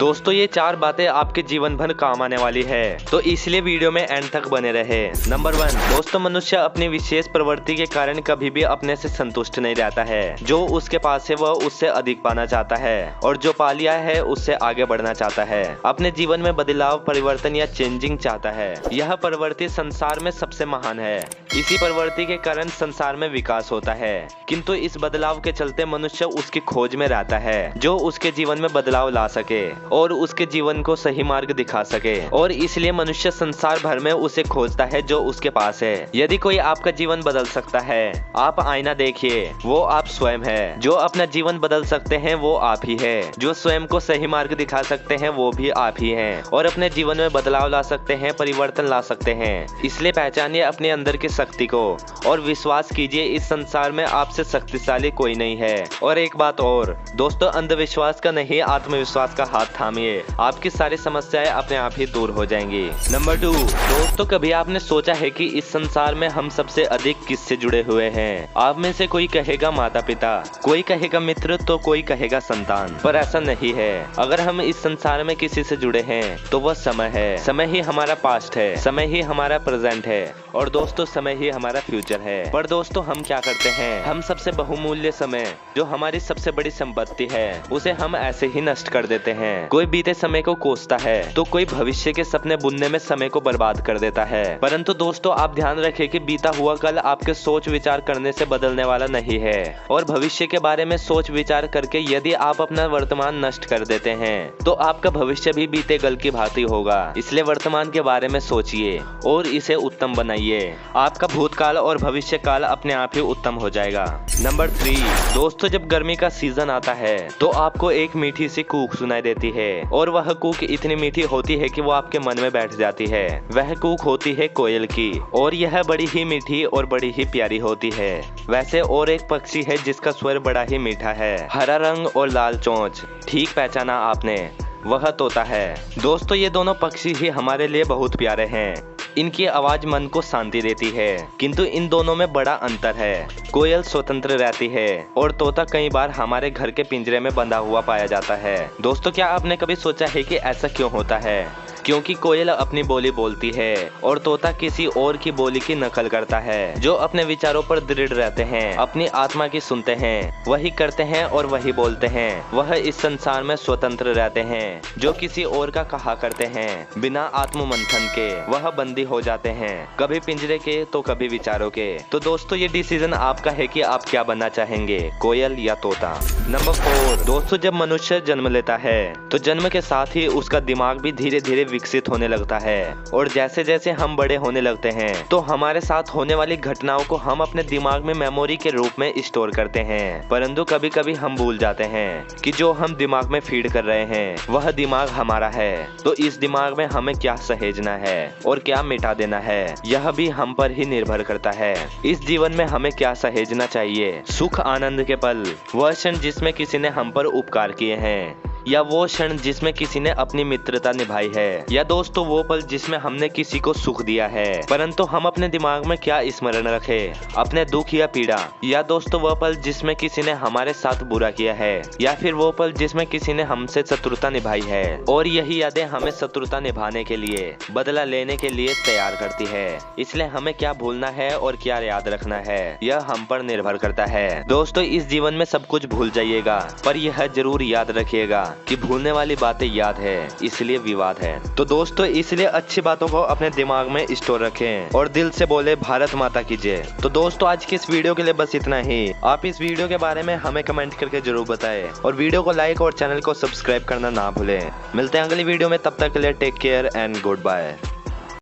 दोस्तों ये 4 बातें आपके जीवन भर काम आने वाली है, तो इसलिए वीडियो में एंड तक बने रहे। नंबर 1, दोस्तों मनुष्य अपनी विशेष प्रवृत्ति के कारण कभी भी अपने से संतुष्ट नहीं रहता है। जो उसके पास है वह उससे अधिक पाना चाहता है और जो पा लिया है उससे आगे बढ़ना चाहता है। अपने जीवन में बदलाव, परिवर्तन या चेंजिंग चाहता है। यह प्रवृत्ति संसार में सबसे महान है। इसी प्रवृत्ति के कारण संसार में विकास होता है, किंतु इस बदलाव के चलते मनुष्य उसकी खोज में रहता है जो उसके जीवन में बदलाव ला सके और उसके जीवन को सही मार्ग दिखा सके, और इसलिए मनुष्य संसार भर में उसे खोजता है जो उसके पास है। यदि कोई आपका जीवन बदल सकता है, आप आईना देखिए, वो आप स्वयं है। जो अपना जीवन बदल सकते हैं वो आप ही है। जो स्वयं को सही मार्ग दिखा सकते हैं वो भी आप ही हैं और अपने जीवन में बदलाव ला सकते हैं, परिवर्तन ला सकते हैं। इसलिए पहचानिए अपने अंदर की शक्ति को और विश्वास कीजिए इस संसार में आपसे शक्तिशाली कोई नहीं है। और एक बात और दोस्तों, अंधविश्वास का नहीं, आत्मविश्वास का हाथ थामिए, आपकी सारी समस्याएं अपने आप ही दूर हो जाएंगी। नंबर 2, दोस्तों कभी आपने सोचा है कि इस संसार में हम सबसे अधिक किससे जुड़े हुए हैं? आप में से कोई कहेगा माता पिता, कोई कहेगा मित्र, तो कोई कहेगा संतान, पर ऐसा नहीं है। अगर हम इस संसार में किसी से जुड़े हैं तो वह समय है। समय ही हमारा पास्ट है, समय ही हमारा प्रेजेंट है और दोस्तों समय ही हमारा फ्यूचर है। पर दोस्तों हम क्या करते हैं? हम सबसे बहुमूल्य समय, जो हमारी सबसे बड़ी संपत्ति है, उसे हम ऐसे ही नष्ट कर देते हैं। कोई बीते समय को कोसता है तो कोई भविष्य के सपने बुनने में समय को बर्बाद कर देता है। परंतु दोस्तों आप ध्यान रखें कि बीता हुआ कल आपके सोच विचार करने से बदलने वाला नहीं है, और भविष्य के बारे में सोच विचार करके यदि आप अपना वर्तमान नष्ट कर देते हैं तो आपका भविष्य भी बीते कल की भांति होगा। इसलिए वर्तमान के बारे में सोचिए और इसे उत्तम बनाइए। आपका भूतकाल और भविष्य काल अपने आप ही उत्तम हो जाएगा। नंबर 3, दोस्तों जब गर्मी का सीजन आता है तो आपको एक मीठी सी कूक सुनाई देती है, और वह कूक इतनी मीठी होती है कि वो आपके मन में बैठ जाती है। वह कूक होती है कोयल की, और यह बड़ी ही मीठी और बड़ी ही प्यारी होती है। वैसे और एक पक्षी है जिसका स्वर बड़ा ही मीठा है, हरा रंग और लाल चोंच। ठीक पहचाना आपने, वह तोता है। दोस्तों ये दोनों पक्षी ही हमारे लिए बहुत प्यारे हैं। इनकी आवाज मन को शांति देती है, किंतु इन दोनों में बड़ा अंतर है। कोयल स्वतंत्र रहती है और तोता कई बार हमारे घर के पिंजरे में बंधा हुआ पाया जाता है। दोस्तों क्या आपने कभी सोचा है कि ऐसा क्यों होता है? क्योंकि कोयल अपनी बोली बोलती है और तोता किसी और की बोली की नकल करता है। जो अपने विचारों पर दृढ़ रहते हैं, अपनी आत्मा की सुनते हैं, वही करते हैं और वही बोलते हैं। वह इस संसार में स्वतंत्र रहते हैं। जो किसी और का कहा करते हैं बिना आत्म मंथन के, वह बंदी हो जाते हैं, कभी पिंजरे के तो कभी विचारों के। तो दोस्तों ये डिसीजन आपका है कि आप क्या बनना चाहेंगे, कोयल या तोता। नंबर 4, दोस्तों जब मनुष्य जन्म लेता है तो जन्म के साथ ही उसका दिमाग भी धीरे धीरे विकसित होने लगता है, और जैसे जैसे हम बड़े होने लगते हैं तो हमारे साथ होने वाली घटनाओं को हम अपने दिमाग में मेमोरी के रूप में स्टोर करते हैं। परंतु कभी कभी हम भूल जाते हैं कि जो हम दिमाग में फीड कर रहे हैं वह दिमाग हमारा है। तो इस दिमाग में हमें क्या सहेजना है और क्या मिटा देना है, यह भी हम पर ही निर्भर करता है। इस जीवन में हमें क्या सहेजना चाहिए? सुख आनंद के पल, वह क्षण जिसमें किसी ने हम पर उपकार किए हैं, या वो क्षण जिसमें किसी ने अपनी मित्रता निभाई है, या दोस्तों वो पल जिसमें हमने किसी को सुख दिया है। परंतु हम अपने दिमाग में क्या स्मरण रखें? अपने दुख या पीड़ा, या दोस्तों वह पल जिसमें किसी ने हमारे साथ बुरा किया है, या फिर वो पल जिसमें किसी ने हमसे शत्रुता निभाई है। और यही यादें हमें शत्रुता निभाने के लिए, बदला लेने के लिए तैयार करती है। इसलिए हमें क्या भूलना है और क्या याद रखना है, यह हम पर निर्भर करता है। दोस्तों इस जीवन में सब कुछ भूल जाइएगा, पर यह जरूर याद रखिएगा कि भूलने वाली बातें याद है, इसलिए विवाद है। तो दोस्तों इसलिए अच्छी बातों को अपने दिमाग में स्टोर रखें और दिल से बोले भारत माता की जय। तो दोस्तों आज की इस वीडियो के लिए बस इतना ही। आप इस वीडियो के बारे में हमें कमेंट करके जरूर बताएं और वीडियो को लाइक और चैनल को सब्सक्राइब करना ना भूलें। मिलते हैं अगली वीडियो में, तब तक के लिए take care and good bye.